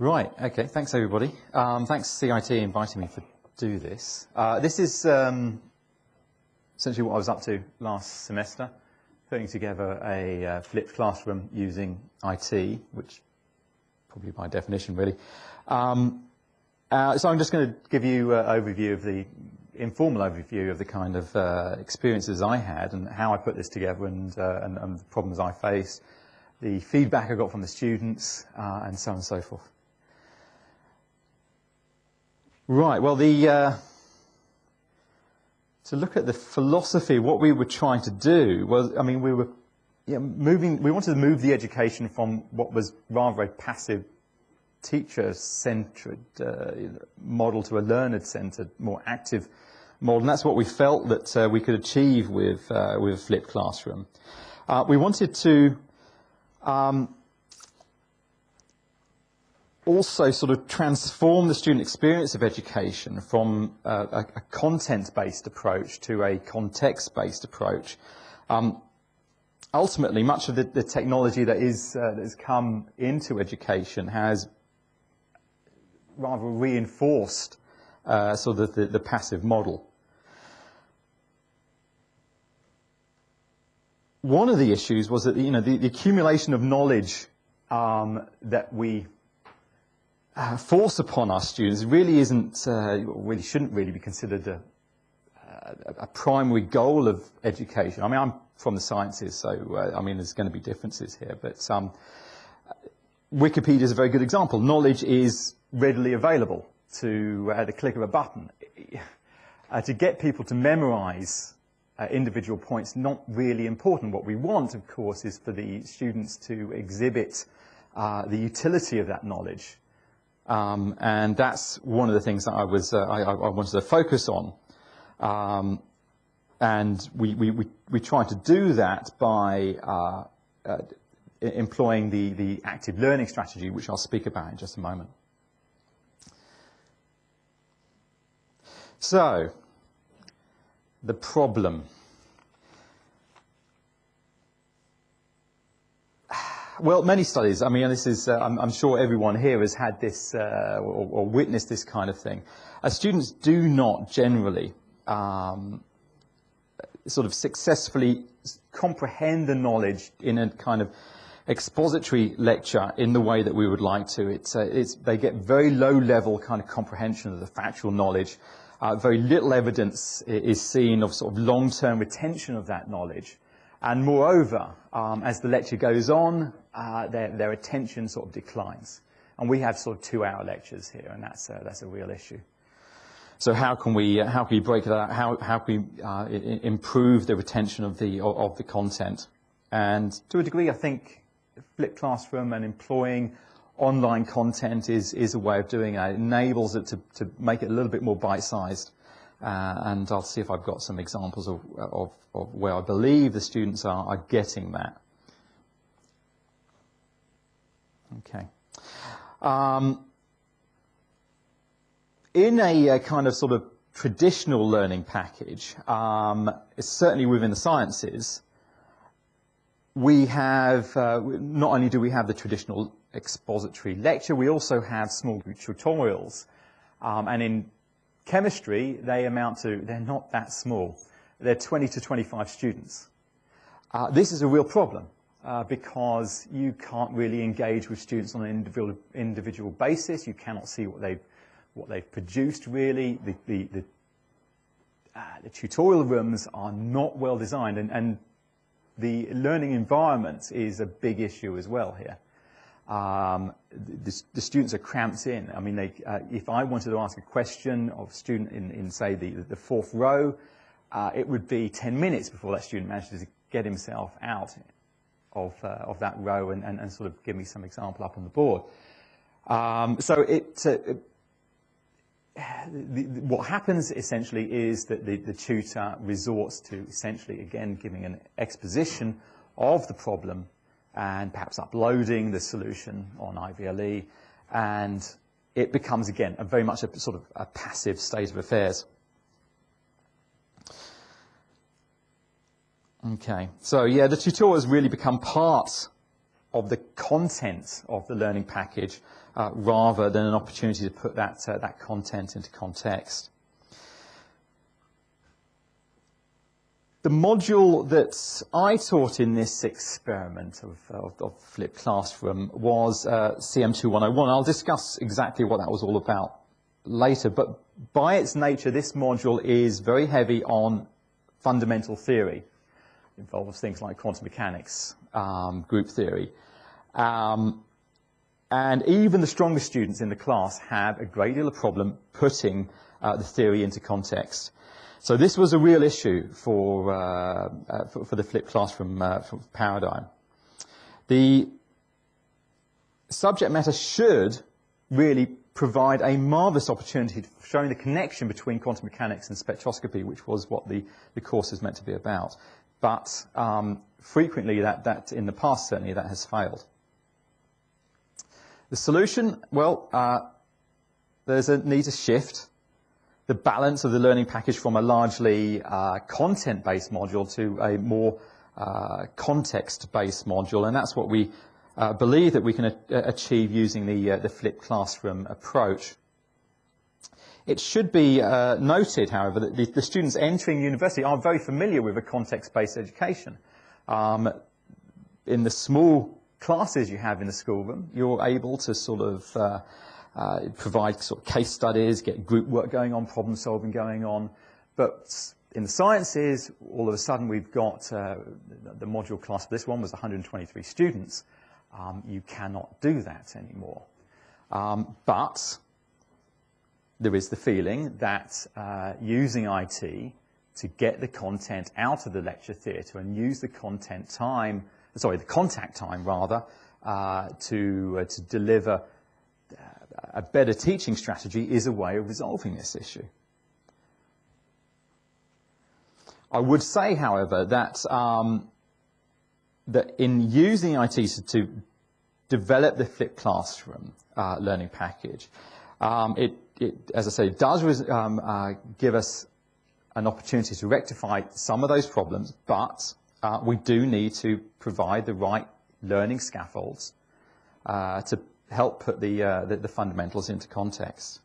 Right, okay, thanks everybody. Thanks CIT inviting me to do this. This is essentially what I was up to last semester, putting together a flipped classroom using IT, which probably by definition really. So I'm just going to give you an overview of the informal overview of the kind of experiences I had and how I put this together and the problems I faced, the feedback I got from the students, and so on and so forth. Right, well, to look at the philosophy, what we were trying to do was, I mean, we wanted to move the education from what was rather a passive teacher-centered model to a learner-centered, more active model, and that's what we felt that we could achieve with a flipped classroom. We wanted to also sort of transform the student experience of education from a content-based approach to a context-based approach. Ultimately, much of the technology that has come into education has rather reinforced sort of the passive model. One of the issues was that the accumulation of knowledge that we force upon our students really shouldn't really be considered a primary goal of education. I mean, I'm from the sciences, so I mean, there's going to be differences here, but Wikipedia is a very good example. Knowledge is readily available at the click of a button. To get people to memorize individual points, not really important. What we want, of course, is for the students to exhibit the utility of that knowledge. And that's one of the things that I wanted to focus on. And we tried to do that by employing the active learning strategy, which I'll speak about in just a moment. So, the problem. Well, many studies, I mean, this is, I'm sure everyone here has had this or witnessed this kind of thing. Students do not generally sort of successfully comprehend the knowledge in a kind of expository lecture in the way that we would like to. They get very low-level kind of comprehension of the factual knowledge. Very little evidence is seen of sort of long-term retention of that knowledge. And moreover, as the lecture goes on, their attention sort of declines. And we have sort of 2-hour lectures here, and that's a real issue. So how can we break it out? How can we improve the retention of the content? And to a degree, I think flipped classroom and employing online content is a way of doing it. It enables it to make it a little bit more bite-sized. And I'll see if I've got some examples of where I believe the students are getting that. Okay. In a kind of sort of traditional learning package, certainly within the sciences, we have, not only do we have the traditional expository lecture, we also have small tutorials. And in chemistry, they're not that small. They're 20 to 25 students. This is a real problem because you can't really engage with students on an individual basis. You cannot see what they've produced really. The tutorial rooms are not well designed, and the learning environment is a big issue as well here. The students are cramped in. I mean, if I wanted to ask a question of a student in say, the 4th row, it would be 10 minutes before that student manages to get himself out of that row and sort of give me some example up on the board. What happens essentially is that the tutor resorts to essentially, again, giving an exposition of the problem and perhaps uploading the solution on IVLE, and it becomes, again, very much a sort of a passive state of affairs. Okay, so yeah, the tutorials really become part of the content of the learning package rather than an opportunity to put that content into context. The module that I taught in this experiment of flipped classroom was CM2101. I'll discuss exactly what that was all about later, but by its nature, this module is very heavy on fundamental theory. It involves things like quantum mechanics, group theory. And even the strongest students in the class have a great deal of problem putting the theory into context. So this was a real issue for the flipped classroom paradigm. The subject matter should really provide a marvelous opportunity for showing the connection between quantum mechanics and spectroscopy, which was what the course is meant to be about. But frequently, that in the past, certainly, that has failed. The solution, well, there's a need to shift the balance of the learning package from a largely content-based module to a more context-based module, and that's what we believe that we can achieve using the flipped classroom approach. It should be noted, however, that the students entering university are very familiar with a context-based education. In the small classes you have in the schoolroom, you're able to sort of provide sort of case studies, get group work going on, problem solving going on. But in the sciences, all of a sudden we've got the module class for this one was 123 students. You cannot do that anymore. But there is the feeling that using IT to get the content out of the lecture theatre and use the contact time rather, to deliver a better teaching strategy is a way of resolving this issue. I would say, however, that that in using IT to develop the flipped classroom learning package, as I say, it does give us an opportunity to rectify some of those problems, but we do need to provide the right learning scaffolds to help put the fundamentals into context.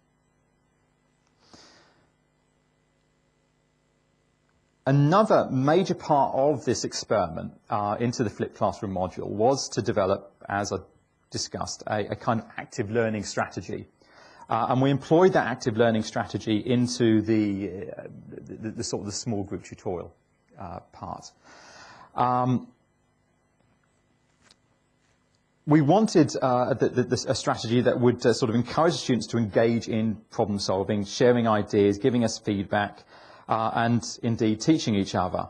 Another major part of this experiment into the flipped classroom module was to develop, as I discussed, a kind of active learning strategy. And we employed that active learning strategy into the sort of the small group tutorial part. We wanted a strategy that would sort of encourage students to engage in problem solving, sharing ideas, giving us feedback, and indeed teaching each other.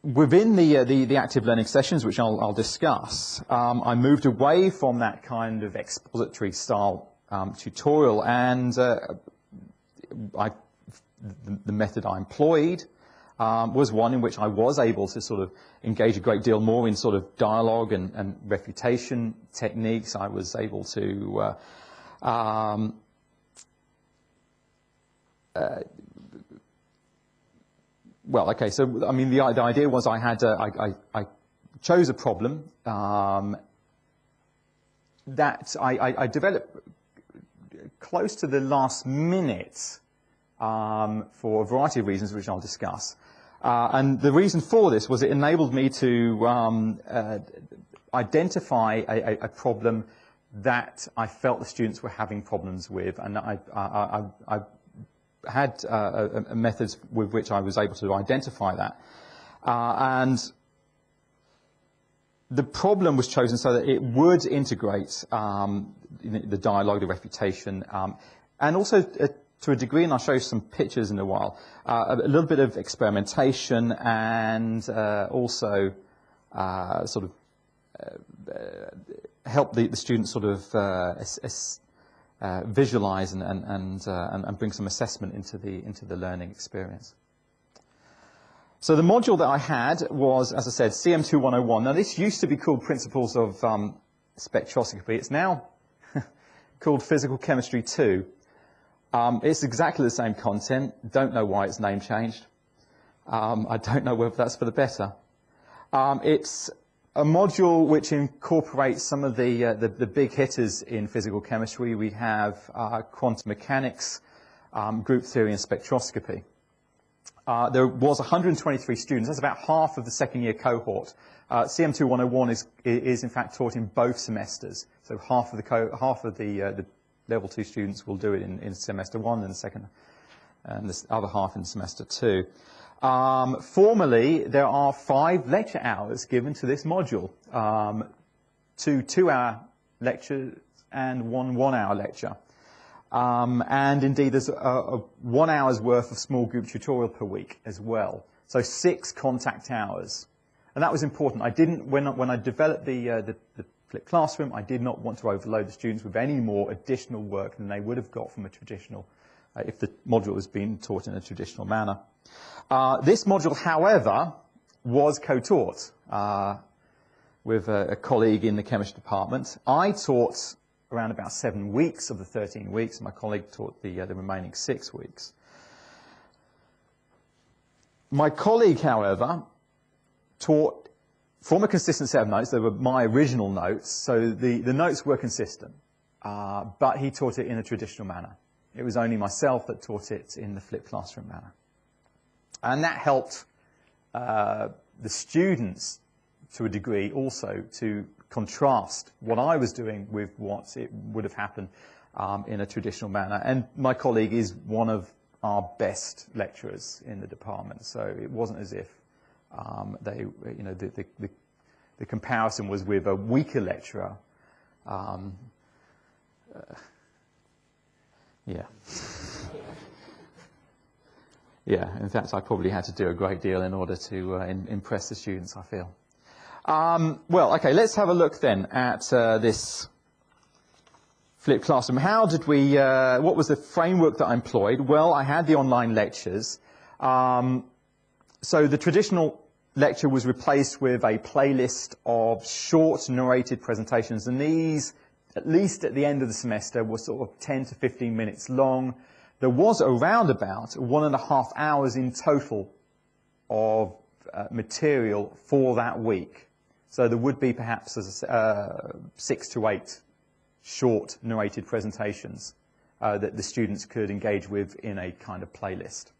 Within the active learning sessions, which I'll discuss, I moved away from that kind of expository style tutorial, and the method I employed was one in which I was able to sort of engage a great deal more in sort of dialogue and refutation techniques. I was able to well, okay, so I mean the idea was I had I chose a problem that I developed close to the last minute for a variety of reasons which I'll discuss. And the reason for this was it enabled me to identify a problem that I felt the students were having problems with, and I had methods with which I was able to identify that. And the problem was chosen so that it would integrate the dialogue, the refutation, and also to a degree, and I'll show you some pictures in a while, a little bit of experimentation and also sort of help the students sort of visualize and bring some assessment into the learning experience. So the module that I had was, as I said, CM2101. Now this used to be called Principles of Spectroscopy. It's now called Physical Chemistry 2. It's exactly the same content. Don't know why it's name changed. I don't know whether that's for the better. It's a module which incorporates some of the big hitters in physical chemistry. We have quantum mechanics, group theory and spectroscopy. There was 123 students. That's about half of the second year cohort. CM2101 is in fact taught in both semesters. So half of the level 2 students will do it in semester 1 and the second, and the other half in semester 2. Formally, there are 5 lecture hours given to this module, 2 2-hour lectures and 1 1-hour lecture. And indeed, there's a 1 hour's worth of small group tutorial per week as well. So 6 contact hours. And that was important. I didn't, when I developed the flipped classroom, I did not want to overload the students with any more additional work than they would have got from a traditional, if the module was being taught in a traditional manner. This module, however, was co-taught with a colleague in the chemistry department. I taught around about 7 weeks of the 13 weeks. My colleague taught the remaining 6 weeks. My colleague, however, taught from a consistent set of notes. They were my original notes, so the notes were consistent, but he taught it in a traditional manner. It was only myself that taught it in the flipped classroom manner. And that helped the students, to a degree, also to contrast what I was doing with what it would have happened in a traditional manner. And my colleague is one of our best lecturers in the department, so it wasn't as if the comparison was with a weaker lecturer. Yeah. Yeah, in fact, I probably had to do a great deal in order to impress the students, I feel. Well, okay, let's have a look then at this flipped classroom. How did we, what was the framework that I employed? Well, I had the online lectures. So the traditional lecture was replaced with a playlist of short narrated presentations, and these, at least at the end of the semester, were sort of 10 to 15 minutes long. There was around about 1.5 hours in total of material for that week. So there would be perhaps 6 to 8 short narrated presentations that the students could engage with in a kind of playlist.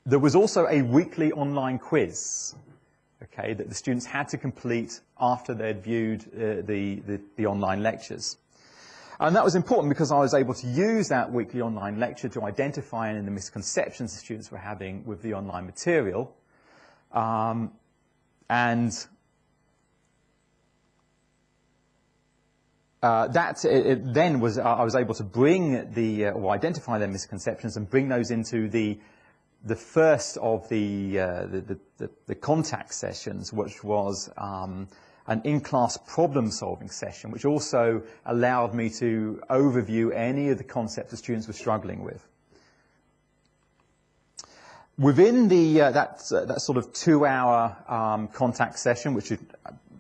There was also a weekly online quiz, okay, that the students had to complete after they'd viewed the online lectures. And that was important because I was able to use that weekly online lecture to identify any of the misconceptions the students were having with the online material. I was able to bring or identify their misconceptions and bring those into the first of the contact sessions, which was an in-class problem-solving session, which also allowed me to overview any of the concepts the students were struggling with. Within that sort of 2-hour contact session, which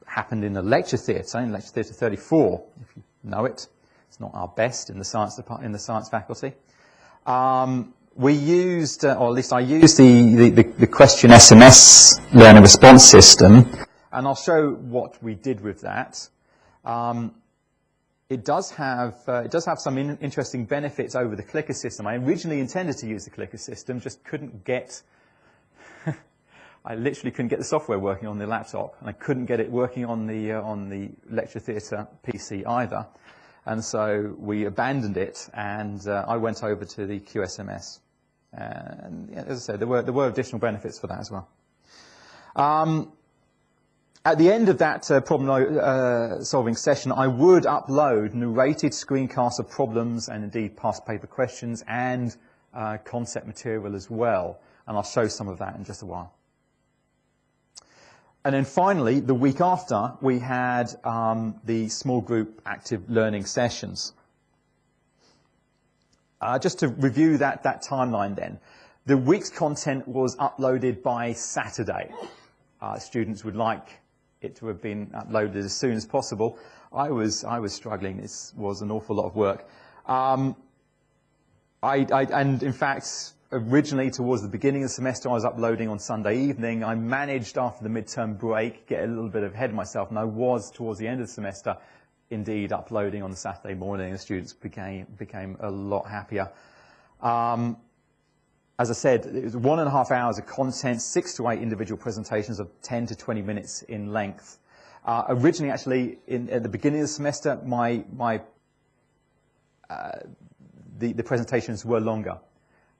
happened in the lecture theatre, in Lecture Theatre 34, if you know it, it's not our best in the science faculty. We used, or at least I used, the qSMS learner response system, and I'll show what we did with that. It does have some interesting benefits over the clicker system. I originally intended to use the clicker system, just couldn't get. I literally couldn't get the software working on the laptop, and I couldn't get it working on the lecture theatre PC either, and so we abandoned it, and I went over to the qSMS. And yeah, as I said, there were additional benefits for that as well. At the end of that problem-solving session, I would upload narrated screencasts of problems and indeed past paper questions and concept material as well. And I'll show some of that in just a while. And then finally, the week after, we had the small group active learning sessions. Just to review that timeline then. The week's content was uploaded by Saturday. Students would like it to have been uploaded as soon as possible. I was struggling. This was an awful lot of work. And in fact, originally, towards the beginning of the semester, I was uploading on Sunday evening. I managed, after the midterm break, get a little bit ahead of myself, and I was, towards the end of the semester, indeed uploading on the Saturday morning. The students became a lot happier. As I said, it was 1.5 hours of content, 6 to 8 individual presentations of 10 to 20 minutes in length. Originally, actually, at the beginning of the semester, the presentations were longer,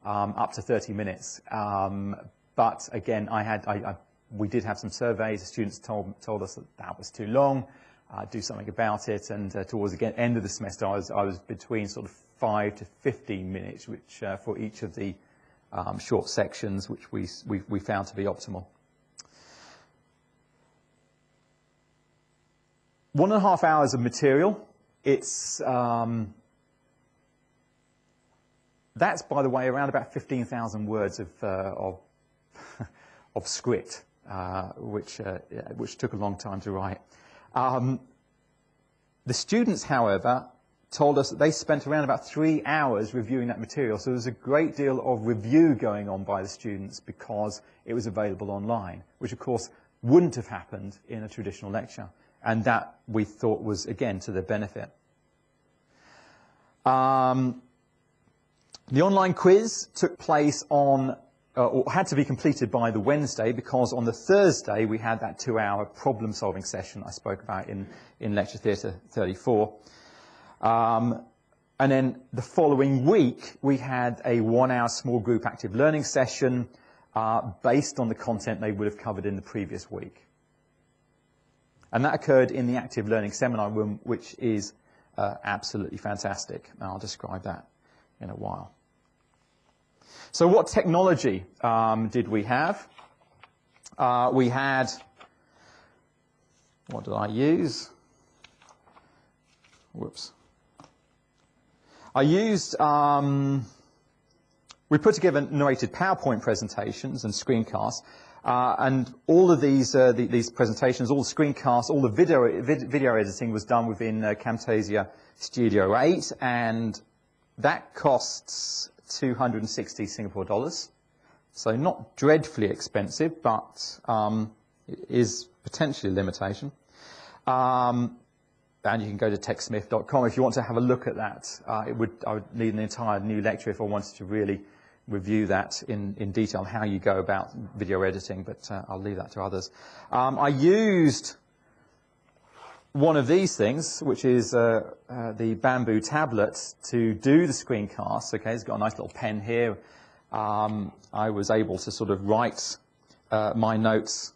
up to 30 minutes. But again, we did have some surveys. The students told us that was too long. Do something about it. And towards the end of the semester, I was between sort of 5 to 15 minutes, which for each of the short sections, which we found to be optimal. 1.5 hours of material. It's that's, by the way, around about 15,000 words of script, which took a long time to write. The students, however, told us that they spent around about 3 hours reviewing that material. So there was a great deal of review going on by the students because it was available online, which of course wouldn't have happened in a traditional lecture. And that we thought was, again, to their benefit. The online quiz took place on, or had to be completed by the Wednesday, because on the Thursday we had that 2-hour problem-solving session I spoke about in Lecture Theatre 34. And then the following week we had a 1-hour small group active learning session based on the content they would have covered in the previous week. And that occurred in the active learning seminar room, which is absolutely fantastic. And I'll describe that in a while. So what technology did we have? We had, what did I use? Whoops. I used, we put together narrated PowerPoint presentations and screencasts. And all of these presentations, all the screencasts, all the video editing was done within Camtasia Studio 8, and that costs 260 Singapore dollars. So not dreadfully expensive, but it is potentially a limitation. And you can go to techsmith.com if you want to have a look at that. I would need an entire new lecture if I wanted to really review that in detail, how you go about video editing, but I'll leave that to others. I used one of these things, which is the Bamboo tablet, to do the screencast. Okay, it's got a nice little pen here. I was able to sort of write my notes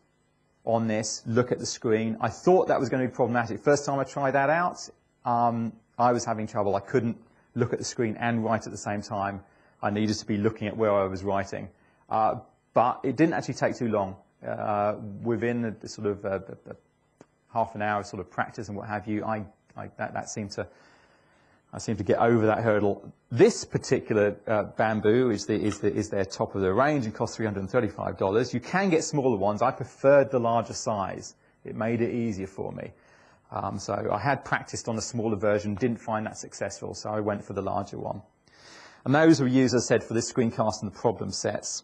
on this, look at the screen. I thought that was going to be problematic. First time I tried that out, I was having trouble. I couldn't look at the screen and write at the same time. I needed to be looking at where I was writing. But it didn't actually take too long. Within the sort of half an hour sort of practice and what have you, I seemed to get over that hurdle. This particular Bamboo is their top of the range and costs $335. You can get smaller ones. I preferred the larger size. It made it easier for me. So I had practiced on a smaller version, didn't find that successful, so I went for the larger one. And those were used, as I said, for the screencast and the problem sets.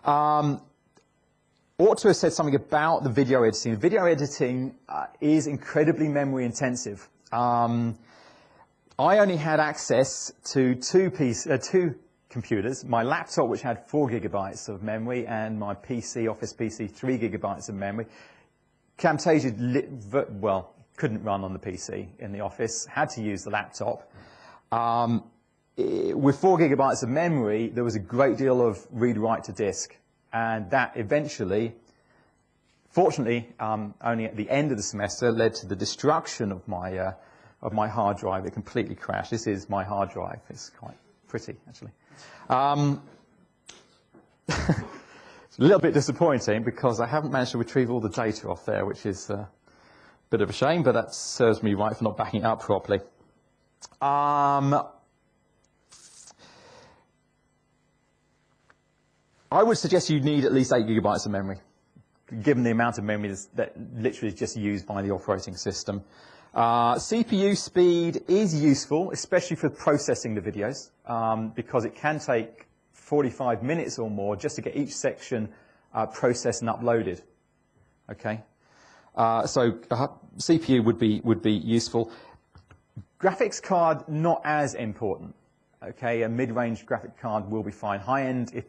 Ought to have said something about the video editing. Video editing is incredibly memory intensive. I only had access to two computers, my laptop, which had 4 gigabytes of memory, and my PC, Office PC, 3 gigabytes of memory. Camtasia, couldn't run on the PC in the office, had to use the laptop. With 4 gigabytes of memory, there was a great deal of read-write to disk, and that eventually, fortunately, only at the end of the semester, led to the destruction of my hard drive. It completely crashed. This is my hard drive. It's quite pretty, actually. It's a little bit disappointing because I haven't managed to retrieve all the data off there, which is a bit of a shame, but that serves me right for not backing it up properly. I would suggest you need at least 8 gigabytes of memory, given the amount of memory that literally is just used by the operating system. CPU speed is useful, especially for processing the videos, because it can take 45 minutes or more just to get each section processed and uploaded. Okay, so CPU would be useful. Graphics card not as important. Okay, a mid-range graphic card will be fine. High-end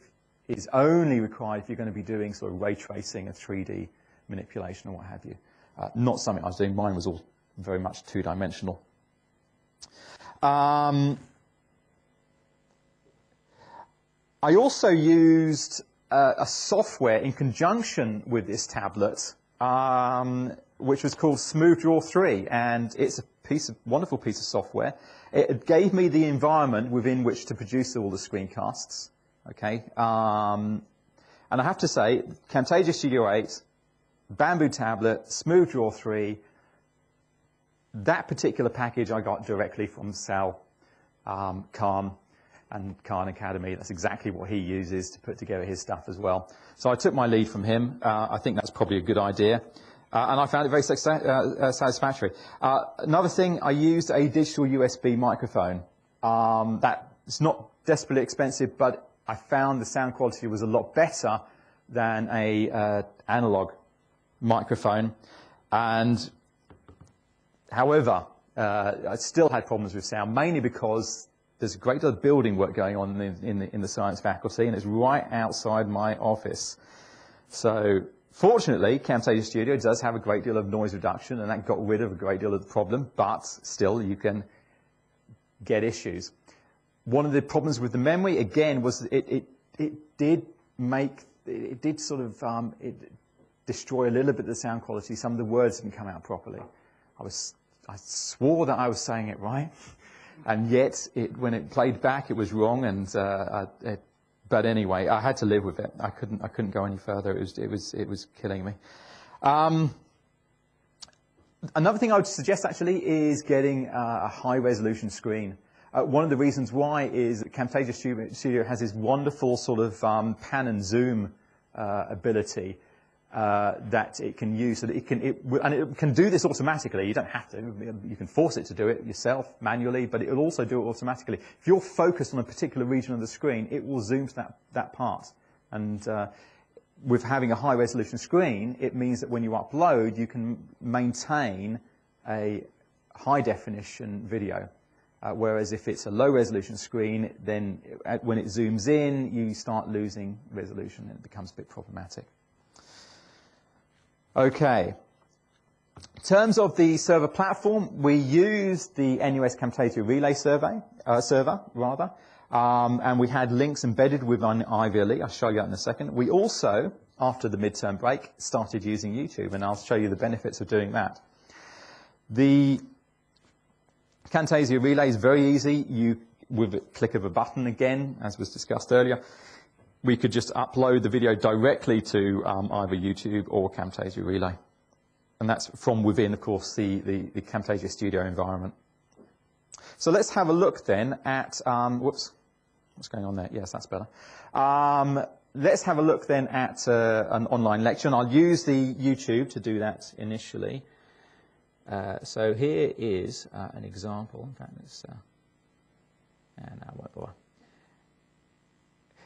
is only required if you're going to be doing sort of ray tracing and 3D manipulation or what have you. Not something I was doing. Mine was all very much two-dimensional. I also used a software in conjunction with this tablet, which was called Smooth Draw 3, and it's a wonderful piece of software. It gave me the environment within which to produce all the screencasts. Okay, and I have to say, Camtasia Studio 8, Bamboo tablet, Smooth Draw 3, that particular package I got directly from Sal Khan and Khan Academy. That's exactly what he uses to put together his stuff as well. So I took my lead from him. I think that's probably a good idea. And I found it very satisfactory. Another thing, I used a digital USB microphone. That's not desperately expensive, but I found the sound quality was a lot better than a analog microphone. And however, I still had problems with sound, mainly because there's a great deal of building work going on in the science faculty, and it's right outside my office. So fortunately, Camtasia Studio does have a great deal of noise reduction, and that got rid of a great deal of the problem, but still you can get issues. One of the problems with the memory, again, was it did destroy a little bit of the sound quality. Some of the words didn't come out properly. I swore that I was saying it right, and yet when it played back, it was wrong. And but anyway, I had to live with it. I couldn't go any further. It was killing me. Another thing I would suggest actually is getting a high resolution screen. One of the reasons why is that Camtasia Studio has this wonderful sort of pan and zoom ability that it can use, so that it can do this automatically. You don't have to. You can force it to do it yourself manually, but it will also do it automatically. If you're focused on a particular region of the screen, it will zoom to that part. And with having a high resolution screen, it means that when you upload, you can maintain a high definition video. Whereas if it's a low resolution screen, then when it zooms in, you start losing resolution and it becomes a bit problematic. Okay. In terms of the server platform, we use the NUS Camtasia Relay server, and we had links embedded within IVLE. I'll show you that in a second. We also, after the midterm break, started using YouTube, and I'll show you the benefits of doing that. The Camtasia Relay is very easy. With a click of a button again, as was discussed earlier, we could just upload the video directly to either YouTube or Camtasia Relay. And that's from within, of course, the Camtasia Studio environment. So let's have a look then at, whoops, what's going on there? Yes, that's better. Let's have a look then at an online lecture, and I'll use the YouTube to do that initially. So here is an example. In fact, it's, and I won't bother.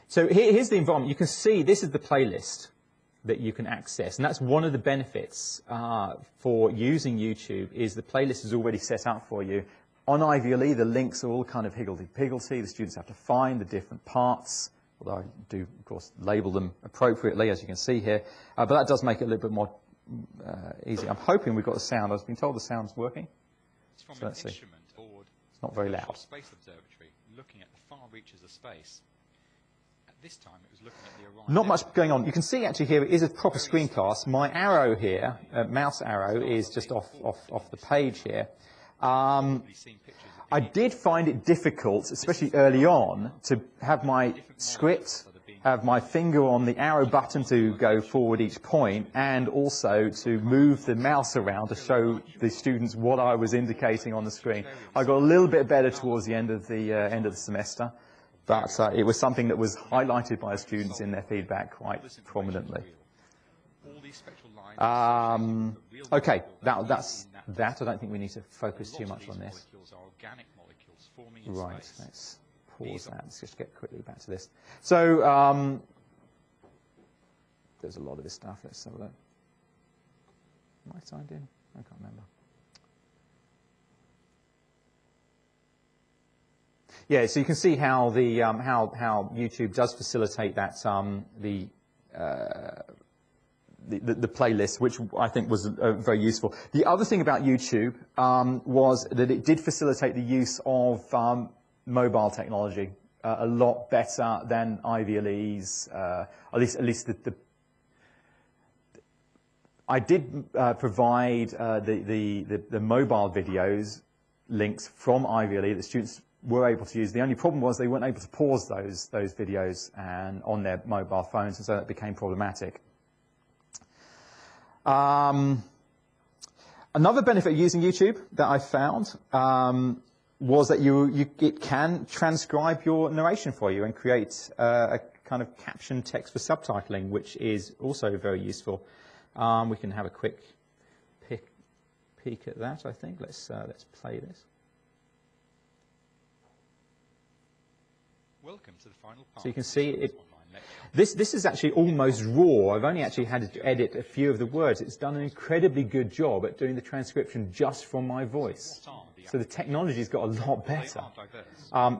So here's the environment. You can see this is the playlist that you can access, and that's one of the benefits for using YouTube, is the playlist is already set up for you. On IVLE, the links are all kind of higgledy-piggledy. The students have to find the different parts, although I do, of course, label them appropriately, as you can see here. But that does make it a little bit more easy. I'm hoping we've got the sound. I've been told the sound's working. It's from so an instrument board. It's not very loud. Space Observatory, looking at the far reaches of space. At this time, it was looking at the Orion. Not much going on. You can see actually here it is a proper screencast. My arrow here, mouse arrow, is just off the page here. I did find it difficult, especially early on, to have my script, have my finger on the arrow button to go forward each point, and also to move the mouse around to show the students what I was indicating on the screen. I got a little bit better towards the end of the semester, but it was something that was highlighted by students in their feedback quite prominently. Okay, that's that. I don't think we need to focus too much on this. Right, let's pause that. Let's just get quickly back to this. So there's a lot of this stuff. Let's have a look. Am I signed in? I can't remember. Yeah, so you can see how the how YouTube does facilitate that the playlist, which I think was very useful. The other thing about YouTube was that it did facilitate the use of mobile technology a lot better than IVLE's. At least I did provide the mobile videos links from IVLE that students were able to use. The only problem was they weren't able to pause those videos and on their mobile phones, and so that became problematic. Another benefit of using YouTube that I found was that it can transcribe your narration for you and create a kind of caption text for subtitling, which is also very useful. We can have a quick peek at that, I think. Let's play this. Welcome to the final part. So you can see it. This is actually almost raw. I've only actually had to edit a few of the words. It's done an incredibly good job at doing the transcription just from my voice. So the technology's got a lot better.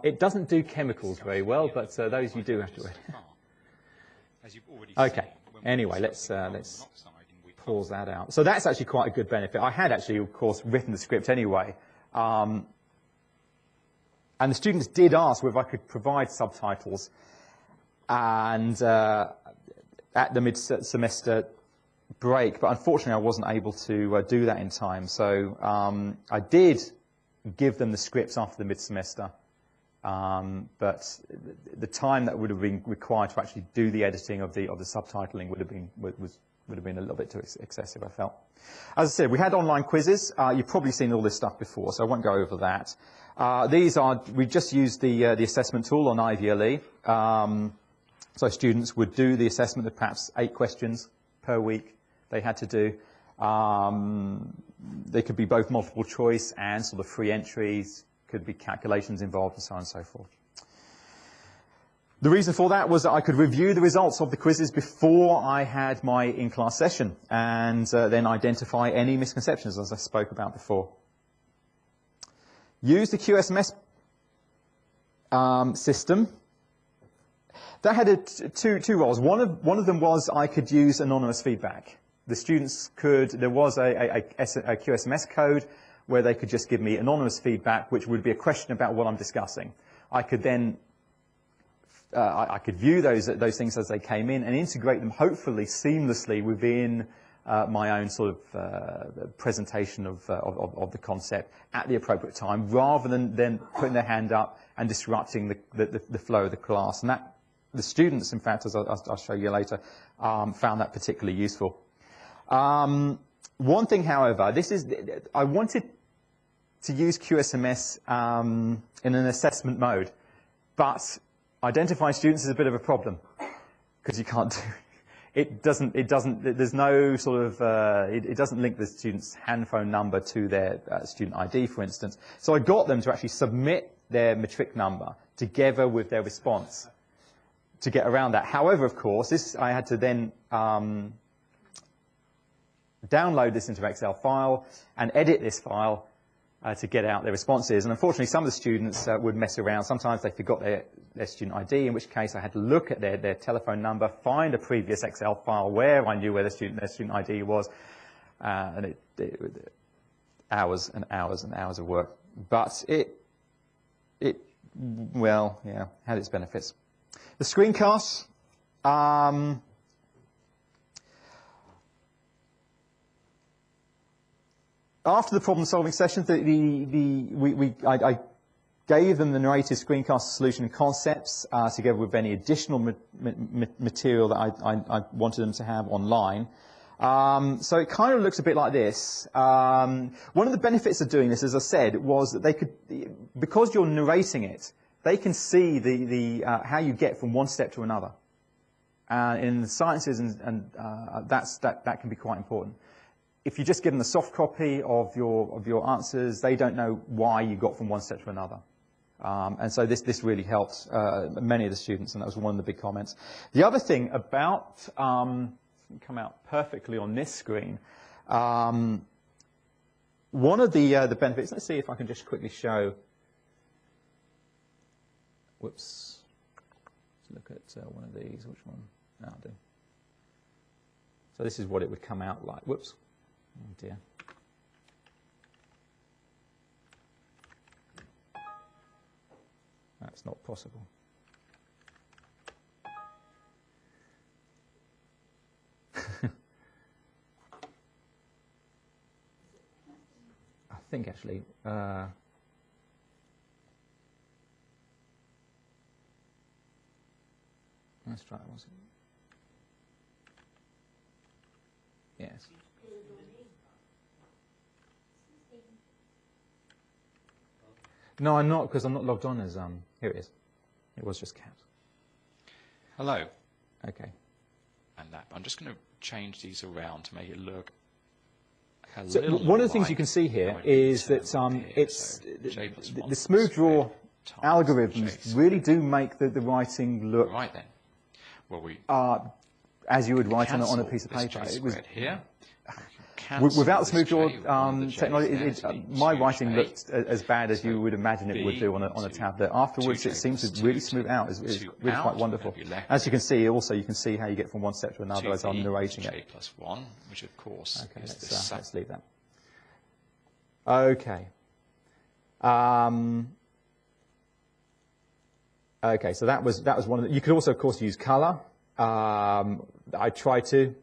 It doesn't do chemicals very well, but those you do have to edit. Okay. Anyway, let's pause that out. So that's actually quite a good benefit. I had actually, of course, written the script anyway. And the students did ask whether I could provide subtitles, and at the mid-semester break, but unfortunately I wasn't able to do that in time. So I did give them the scripts after the mid-semester, but the time that would have been required to actually do the editing of the subtitling would have been a little bit too excessive, I felt. As I said, we had online quizzes. You've probably seen all this stuff before, so I won't go over that. We just used the assessment tool on IVLE. So students would do the assessment of perhaps 8 questions per week they had to do. They could be both multiple choice and sort of free entries, could be calculations involved and so on and so forth. The reason for that was that I could review the results of the quizzes before I had my in-class session and then identify any misconceptions, as I spoke about before. Use the qSMS system. That had two roles. One of them was I could use anonymous feedback. The students could, there was a qSMS code where they could just give me anonymous feedback, which would be a question about what I'm discussing. I could then I could view those things as they came in and integrate them hopefully seamlessly within my own sort of presentation of the concept at the appropriate time, rather than putting their hand up and disrupting the flow of the class. And that the students, in fact, as I'll show you later, found that particularly useful. One thing, however, I wanted to use qSMS in an assessment mode, but identifying students is a bit of a problem because you can't do it. There's no sort of it doesn't link the student's hand phone number to their student ID, for instance. So I got them to actually submit their matric number together with their response to get around that. However, of course, I had to then download this into an Excel file and edit this file to get out their responses. And unfortunately, some of the students would mess around. Sometimes they forgot their student ID, in which case I had to look at their telephone number, find a previous Excel file where I knew where their student ID was, and it hours and hours and hours of work. But well, yeah, had its benefits. The screencasts. After the problem-solving sessions, I gave them the narrated screencast solution and concepts together with any additional material that I wanted them to have online. So it kind of looks a bit like this. One of the benefits of doing this, as I said, was that they could, because you're narrating it, they can see how you get from one step to another. In the sciences, that can be quite important. If you just give them a soft copy of your answers, they don't know why you got from one step to another. And so this really helped many of the students, and that was one of the big comments. The other thing about, come out perfectly on this screen, one of the benefits, let's see if I can just quickly show, whoops, let's look at one of these, which one? That'll do. So this is what it would come out like, whoops, oh dear. That's not possible. I think actually, let's try it. Was it? Yes. No, I'm not, because I'm not logged on as, here it is. It was just cat. Hello. Okay. And that. I'm just going to change these around to make it look a so little one of the things you can see here is that the smooth draw algorithms really do make the writing look right then. Well, we as you would write on a piece of paper. It was here. Without the smooth draw technology, my writing looked as bad as you would imagine it would do on a tablet. Afterwards, it seems to really smooth out. It's really quite wonderful. As you can see, also you can see how you get from one step to another as I'm narrating it. J+1, which of course okay, is let's leave that. Okay. Okay, so that was one of the. You could also, of course, use color. I try to.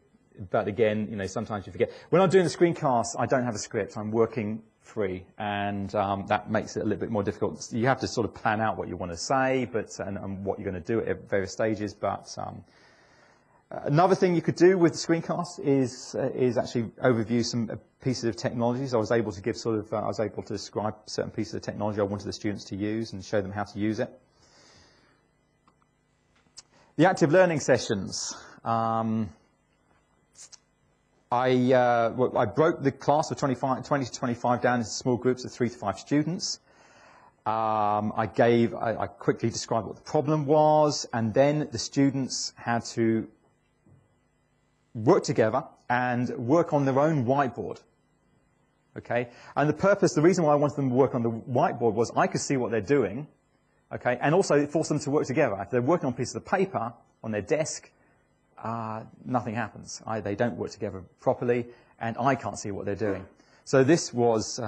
But again, sometimes you forget. When I'm doing the screencasts, I don't have a script. I'm working free, and that makes it a little bit more difficult. You have to sort of plan out what you want to say, and what you're going to do at various stages. But another thing you could do with the screencast is actually overview some pieces of technologies. I was able to give I was able to describe certain pieces of technology I wanted the students to use and show them how to use it. The active learning sessions. I broke the class of 20 to 25 down into small groups of 3 to 5 students. I quickly described what the problem was, and then the students had to work together and work on their own whiteboard. Okay? And the reason why I wanted them to work on the whiteboard was I could see what they're doing, okay? And also it forced them to work together. If they're working on pieces of paper on their desk, nothing happens. They don't work together properly, and I can't see what they're doing. So this was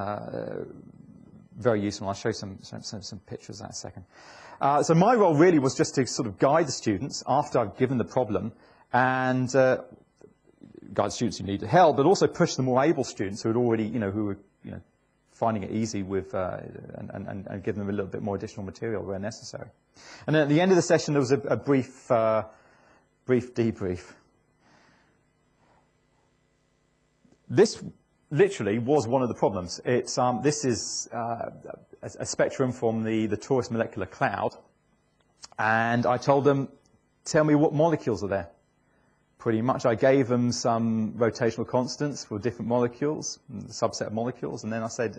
very useful. I'll show some pictures in a second. So my role really was just to sort of guide the students after I've given the problem, and guide students who needed help, but also push the more able students who had already, who were, finding it easy with, and give them a little bit more additional material where necessary. And then at the end of the session, there was a brief debrief. This literally was one of the problems. This is a spectrum from the torus molecular cloud, and I told them, tell me what molecules are there. Pretty much I gave them some rotational constants for different molecules, a subset of molecules, and then I said,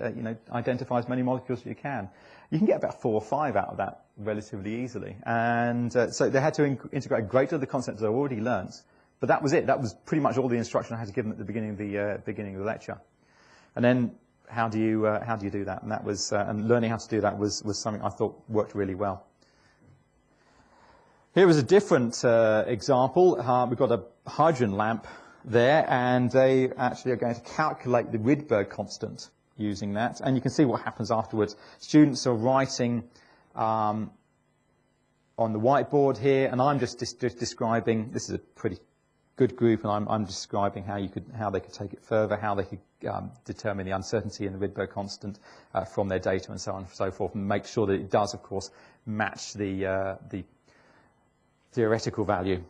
identify as many molecules as you can. You can get about 4 or 5 out of that relatively easily. And so they had to integrate greater of the concepts they already learned. But that was it. That was pretty much all the instruction I had to give them at the beginning of the lecture. And then how do you do that? And that was and learning how to do that was something I thought worked really well. Here is a different example. We've got a hydrogen lamp there, and they actually are going to calculate the Rydberg constant using that. And you can see what happens afterwards. Students are writing on the whiteboard here, and I'm just describing, this is a pretty good group, and I'm describing how they could take it further, how they could determine the uncertainty in the Rydberg constant from their data and so on and so forth, and make sure that it does, of course, match the theoretical value.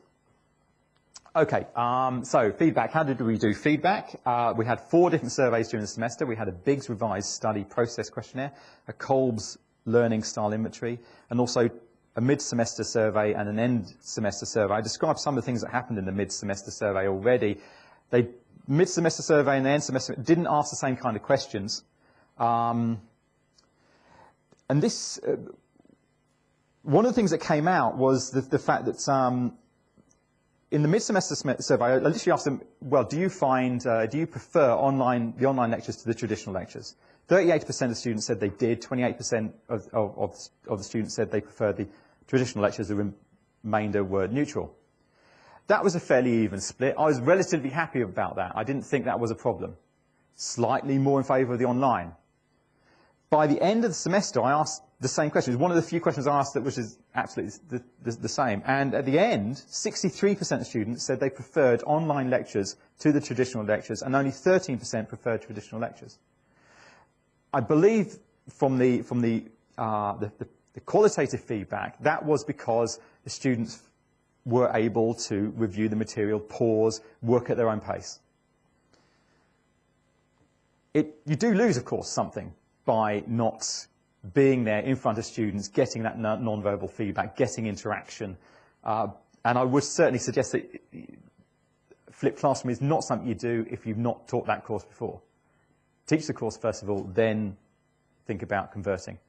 Okay, so feedback. How did we do feedback? We had 4 different surveys during the semester. We had a Biggs revised study process questionnaire, a Kolb's learning style inventory, and also a mid-semester survey and an end-semester survey. I described some of the things that happened in the mid-semester survey already. The mid-semester survey and the end-semester didn't ask the same kind of questions. And this one of the things that came out was the fact that in the mid-semester survey, I literally asked them, well, do you prefer the online lectures to the traditional lectures? 38% of students said they did, 28% of the students said they preferred the traditional lectures, the remainder were neutral. That was a fairly even split. I was relatively happy about that. I didn't think that was a problem. Slightly more in favour of the online. By the end of the semester, I asked the same question. It was one of the few questions I asked that was absolutely the same. And at the end, 63% of students said they preferred online lectures to the traditional lectures, and only 13% preferred traditional lectures. I believe from the qualitative feedback, that was because the students were able to review the material, pause, work at their own pace. You do lose, of course, something by not being there in front of students, getting that non-verbal feedback, getting interaction. And I would certainly suggest that flipped classroom is not something you do if you've not taught that course before. Teach the course first of all, then think about converting.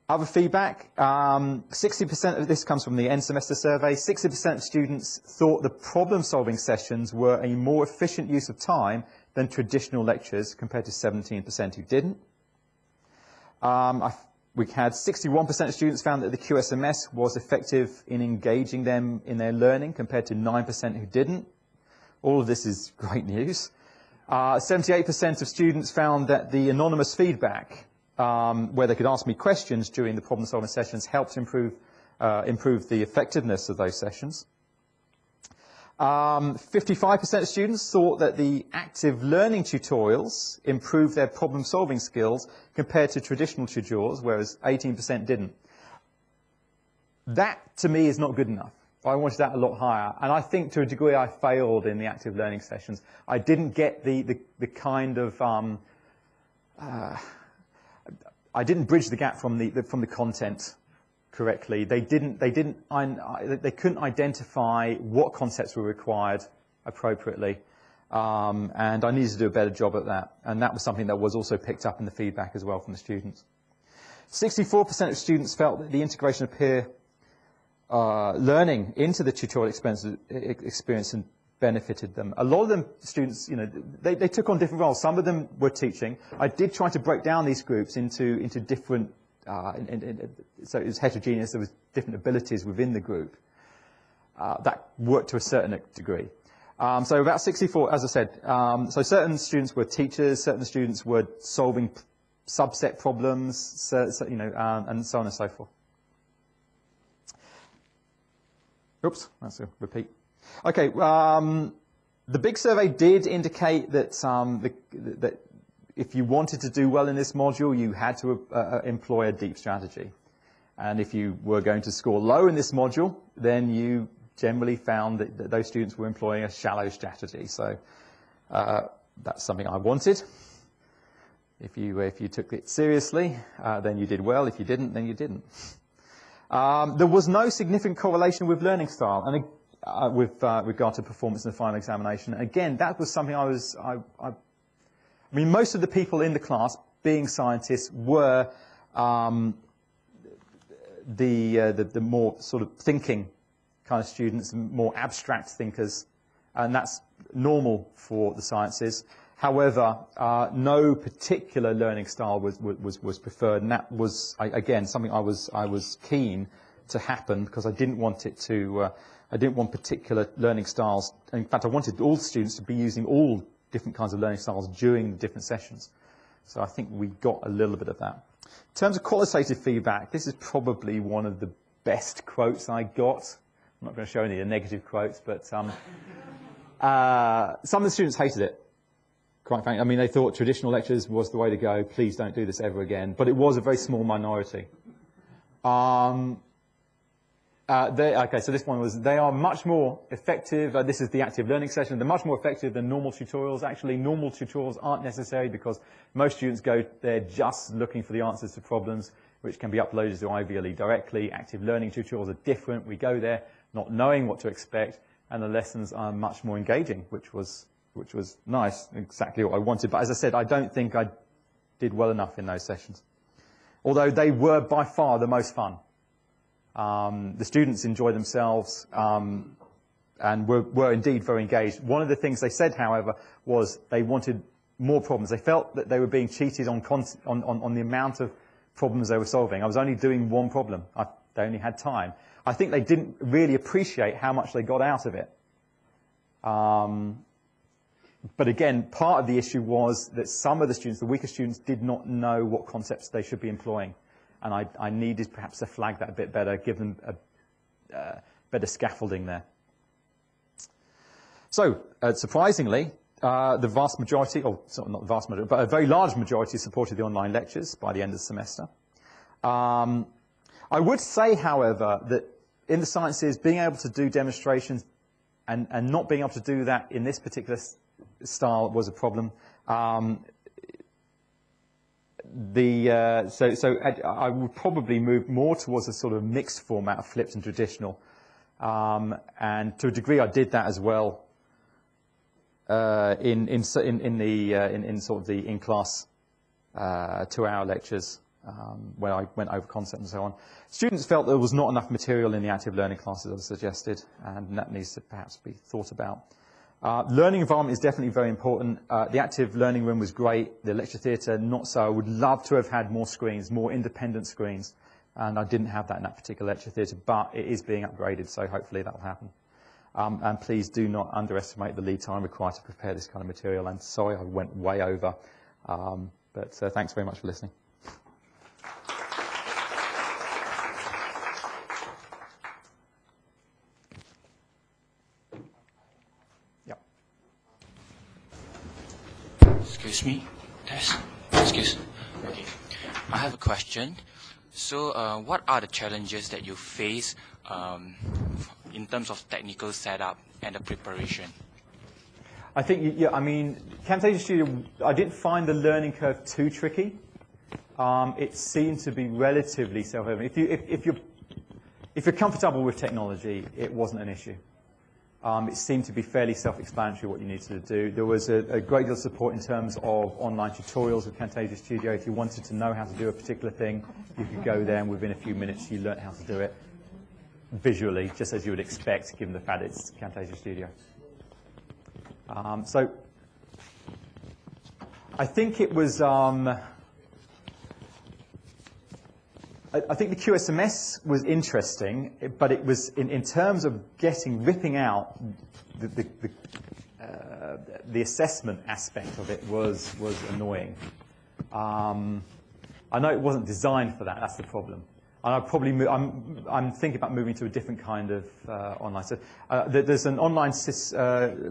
Other feedback, 60% of this comes from the end semester survey. 60% of students thought the problem-solving sessions were a more efficient use of time than traditional lectures, compared to 17% who didn't. We had 61% of students found that the qSMS was effective in engaging them in their learning, compared to 9% who didn't. All of this is great news. 78% of students found that the anonymous feedback, where they could ask me questions during the problem-solving sessions, helped improve the effectiveness of those sessions. 55% of students thought that the active learning tutorials improved their problem-solving skills compared to traditional tutorials, whereas 18% didn't. That, to me, is not good enough. I wanted that a lot higher. And I think, to a degree, I failed in the active learning sessions. I didn't get the kind of... I didn't bridge the gap from the content correctly. They couldn't identify what concepts were required appropriately, and I needed to do a better job at that. And that was something that was also picked up in the feedback as well from the students. 64% of students felt that the integration of peer learning into the tutorial experience benefited them. A lot of them, students, they took on different roles. Some of them were teaching. I did try to break down these groups into different, so it was heterogeneous. There was different abilities within the group. That worked to a certain degree. So about 64, as I said, so certain students were teachers, certain students were solving subset problems, and so on and so forth. Oops, that's a repeat. Okay, the big survey did indicate that that if you wanted to do well in this module, you had to employ a deep strategy. And if you were going to score low in this module, then you generally found that those students were employing a shallow strategy. So that's something I wanted. If you took it seriously, then you did well. If you didn't, then you didn't. There was no significant correlation with learning style, and with regard to performance in the final examination. Again, that was something I mean, most of the people in the class, being scientists, were the more sort of thinking kind of students, more abstract thinkers, and that's normal for the sciences. However, no particular learning style was preferred, and that was again something I was keen to happen, because I didn't want it to. I didn't want particular learning styles. In fact, I wanted all students to be using all different kinds of learning styles during the different sessions. So I think we got a little bit of that. In terms of qualitative feedback, this is probably one of the best quotes I got. I'm not going to show any of the negative quotes, but some of the students hated it, quite frankly. I mean, they thought traditional lectures was the way to go. Please don't do this ever again. But it was a very small minority. Okay, so this one was, they are much more effective. This is the active learning session. They're much more effective than normal tutorials. Actually, normal tutorials aren't necessary, because most students go there just looking for the answers to problems, which can be uploaded to Ivy Lee directly. Active learning tutorials are different. We go there not knowing what to expect, and the lessons are much more engaging, which was nice, exactly what I wanted. But as I said, I don't think I did well enough in those sessions, although they were by far the most fun. The students enjoyed themselves and were indeed very engaged. One of the things they said, however, was they wanted more problems. They felt that they were being cheated on the amount of problems they were solving. I was only doing one problem. They only had time. I think they didn't really appreciate how much they got out of it. But again, part of the issue was that some of the students, the weaker students, did not know what concepts they should be employing. And I needed perhaps to flag that a bit better, give them a better scaffolding there. So, surprisingly, the vast majority, or not the vast majority, but a very large majority supported the online lectures by the end of the semester. I would say, however, that in the sciences, being able to do demonstrations and not being able to do that in this particular style was a problem. So I would probably move more towards a sort of mixed format of flipped and traditional. And to a degree, I did that as well in sort of the in-class 2-hour lectures when I went over concept and so on. Students felt there was not enough material in the active learning classes, as suggested, and that needs to perhaps be thought about. Learning environment is definitely very important. The active learning room was great. The lecture theatre, not so. I would love to have had more screens, more independent screens, and I didn't have that in that particular lecture theatre, but it is being upgraded, so hopefully that will happen. And please do not underestimate the lead time required to prepare this kind of material. And sorry I went way over, but thanks very much for listening. Yep. Excuse me. Excuse. Okay. I have a question. So, what are the challenges that you face in terms of technical setup and the preparation? I think, yeah, I mean, Camtasia Studio, I didn't find the learning curve too tricky. It seemed to be relatively self-evident. If you're comfortable with technology, it wasn't an issue. It seemed to be fairly self-explanatory what you needed to do. There was a great deal of support in terms of online tutorials of Camtasia Studio. If you wanted to know how to do a particular thing, you could go there and within a few minutes you learned how to do it visually, just as you would expect, given the fact it's Camtasia Studio. So I think it was, I think the qSMS was interesting, but it was, in terms of ripping out the assessment aspect of it was annoying. I know it wasn't designed for that, that's the problem. And I'm thinking about moving to a different kind of online system. There's an online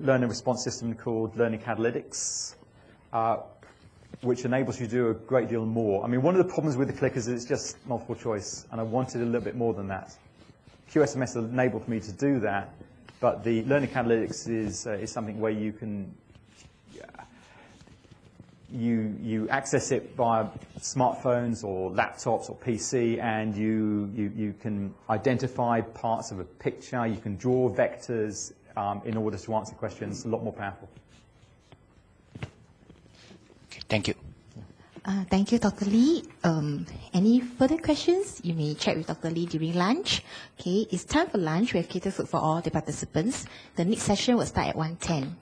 learning response system called Learning Catalytics, which enables you to do a great deal more. I mean, one of the problems with the clickers is it's just multiple choice, and I wanted a little bit more than that. qSMS enabled me to do that, but the Learning Catalytics is something where you can you access it via smartphones or laptops or PC, and you can identify parts of a picture. You can draw vectors in order to answer questions. A lot more powerful. Okay, thank you. Thank you, Dr. Lee. Any further questions? You may chat with Dr. Lee during lunch. Okay, it's time for lunch. We have catered food for all the participants. The next session will start at 1:10.